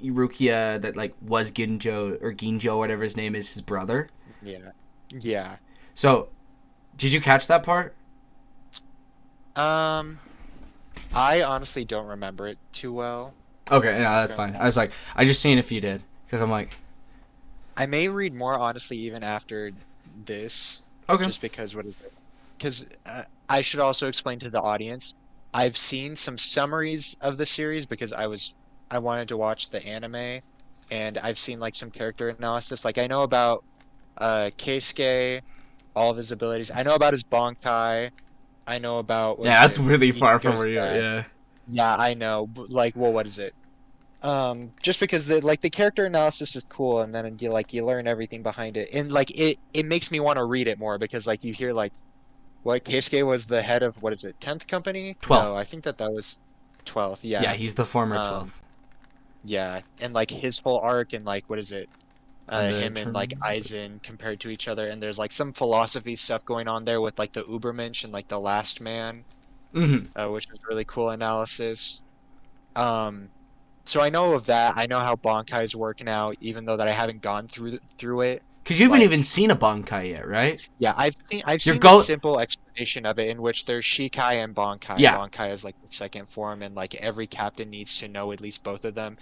Rukia that like was Ginjo, whatever his name is, his brother. Yeah. Yeah. So, did you catch that part? Um, I honestly don't remember it too well. Okay, no, Not that's gonna fine. I lie. was like, I just seen if you did because I'm like, I may read more honestly even after this, okay, just because what is it? Because I should also explain to the audience. I've seen some summaries of the series because I wanted to watch the anime, and I've seen like some character analysis. Like I know about Keisuke, all of his abilities. I know about his Bankai. I know about what yeah, is that's it? really far from Ichigo's where you are. dad. Yeah, Yeah, I know. But like, well, what is it? Just because the character analysis is cool, and then you learn everything behind it, and like it makes me want to read it more because like you hear like what Keisuke was the head of what is it, 10th company? 12th. No, I think that was 12th. Yeah, Yeah. he's the former Um, 12th, yeah, and like his whole arc and like what is it? and the Him and like term. Aizen compared to each other, and there's like some philosophy stuff going on there with like the Ubermensch and like the Last Man, Mm-hmm. which is really cool analysis. Um, so I know of that. I know how Bankai is working out, even though that I haven't gone through it. Because you haven't even Like, seen a Bankai yet, right? yeah, I've You're seen the go. simple explanation of it in which there's Shikai and Bankai. Yeah, Bankai is like the second form, and like every captain needs to know at least both of them,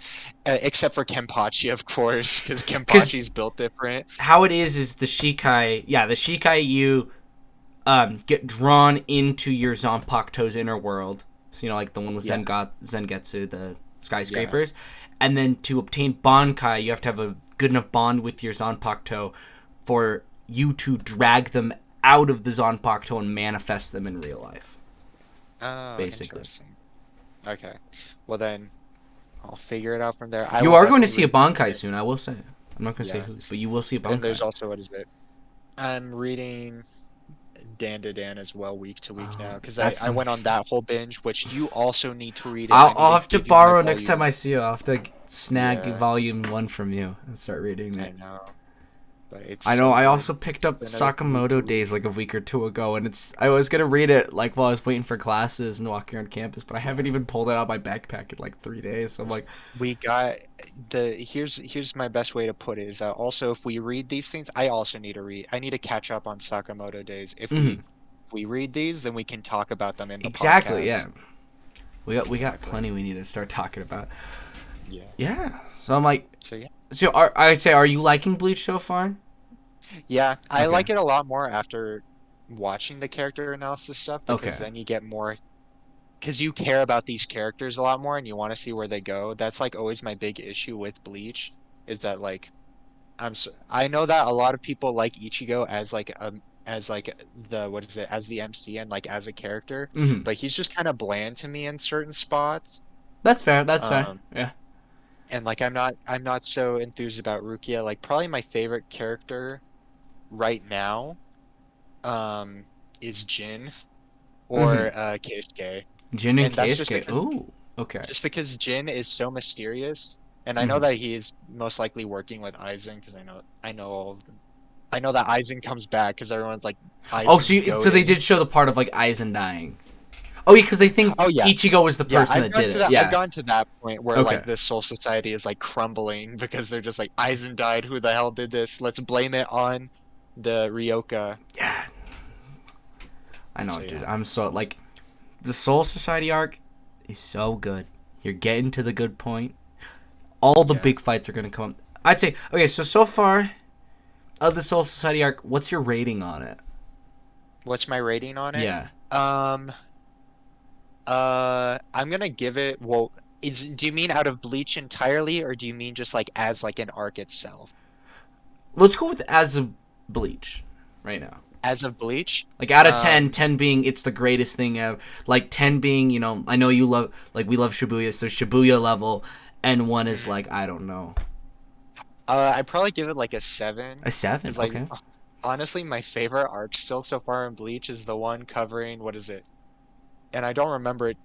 except for Kenpachi, of course, because because Kenpachi's built different. how it is the Shikai. Yeah, the Shikai you get drawn into your Zanpakuto's inner world. So, you know, like the one with Yeah, Zengetsu, the yeah. skyscrapers. And then to obtain Bankai, you have to have a good enough bond with your Zanpakuto for you to drag them out of the Zanpakuto and manifest them in real life, Oh, basically. interesting. Okay, well then I'll figure it out from there. I You will are going to definitely see a read. Bankai soon, I will say. I'm not going to say Yeah, whose, but you will see a and there's Bankai. also what is it? I'm reading Dan to Dan as well week to week now Oh, because that's I the. went on that whole binge, which you also need to read it. I need I'll to have to give you my borrow next time volume. I see you. I'll have to snag Yeah, volume 1 from you and start reading I it. know, but it's I know. so I good. also picked up Been everything week to Sakamoto week. Days like a week or two ago, and it's. I was gonna read it like while I was waiting for classes and walking around campus, but I haven't Yeah, even pulled it out of my backpack in like 3 days. So I'm like, we got here's my best way to put it is that also if we read these things, I also need to read. I need to catch up on Sakamoto Days. mm, If we read these, then we can talk about them in the exactly, yeah. podcast. We got Exactly. plenty we need to start talking about. Yeah. Yeah. So I'm like, So yeah. I'd say, are you liking Bleach so far? Yeah, I Okay. like it a lot more after watching the character analysis stuff because Okay. then you get more because you care about these characters a lot more and you want to see where they go. That's like always my big issue with Bleach is that like I know that a lot of people like Ichigo as like as like the what is it as the MC and like as a character, Hmm. but he's just kind of bland to me in certain spots. That's fair. That's fair. Um, Yeah. and like I'm not so enthused about Rukia. Like probably my favorite character right now um is Jin Hmm. or Keisuke. Jin and And that's Keisuke. Ooh. Okay. just because Jin is so mysterious, and I know Hmm. that he is most likely working with Aizen because I know all of them. I know that Aizen comes back because everyone's like Oh, Aizen's so they goaded. did show the part of like Aizen dying. Oh, yeah, because they think Oh yeah, Ichigo was the yeah. person that did it. I've Yeah. gone to that point where Okay. like the Soul Society is like crumbling because they're just like Aizen died. Who the hell did this? Let's blame it on the Ryoka. Yeah. I know, So dude. yeah, I'm so like the Soul Society arc is so good. You're getting to the good point. All the yeah. big fights are gonna come. I'd say okay. So far of the Soul Society arc, what's your rating on it? What's my rating on it? Yeah. Um, I'm gonna give it. Well, do you mean out of Bleach entirely, or do you mean just like as like an arc itself? Let's go with as a Bleach right now. As of Bleach, Like out of 10, um, 10 being it's the greatest thing ever. Like 10 being, I know you love like we love Shibuya, so Shibuya level, and one is mhm. like I don't know, I'd probably give it like a 7, a 7. because like Okay. honestly, my favorite arc still so far in Bleach is the one covering what is it? And I don't remember it.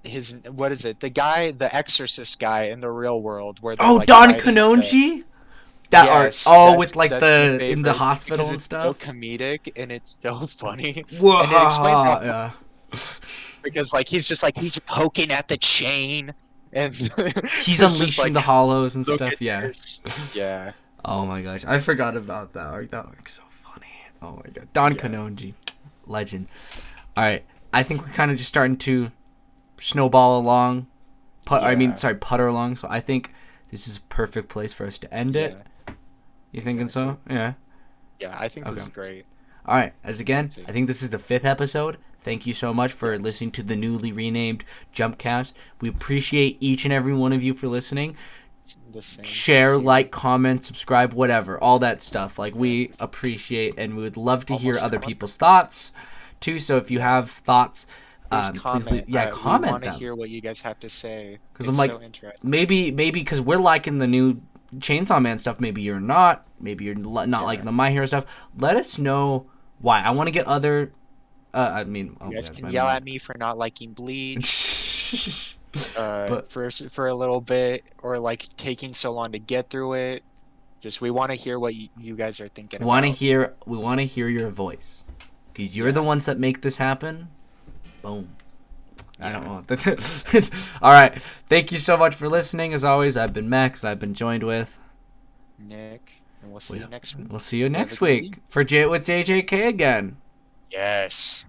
His what is it? The guy, the exorcist guy in the real world, where they're Oh, like Don fighting the. Kanonji. That art. Yes, Oh, with like that's my the in the favorite just hospital because and it's so stuff. comedic and it's so funny, and it explains how Whoa, yeah. because like he's just like he's poking at the chain and He's it's just unleashing like the hollows and look stuff. at Yeah. this. Yeah, Oh my gosh, I forgot about that arc. That arc's so funny. Oh my god, Don yeah, Kanonji, legend. All right, I think we're kind of just starting to snowball along. yeah, Putter along. So I think this is a perfect place for us to end it. yeah, You thinking so? exactly. Yeah. Yeah, I think this Okay. is great. All right. As again, See. I think this is the 5th episode. Thank you so much for Yes, listening to the newly renamed Jumpcast. We appreciate each and every one of you for listening. it's the same Share, here. like, comment, subscribe, whatever, all that stuff. Like Yeah, we appreciate, and we would love to hear almost other 100. people's thoughts too. So if you Yeah, have thoughts, please please leave, comment. yeah, We comment want to them. hear what you guys have to say. Because I'm It's like, so interesting. maybe because we're liking the new Chainsaw Man stuff. Maybe you're not. Maybe you're not liking Yeah, the My Hero stuff. Let us know why. I want to get other. you Oh guys yeah, can my yell mind. at me for not liking Bleach. But For a little bit, or like taking so long to get through it. Just we want to hear what you guys are thinking about. we want to hear your voice because you're the Yeah, ones that make this happen. Boom. I don't yeah, know. All right. Thank you so much for listening. As always, I've been Max, and I've been joined with. Nick, and we'll see we- you next week. We'll see you You have a next good week week. for with JJK again. Yes.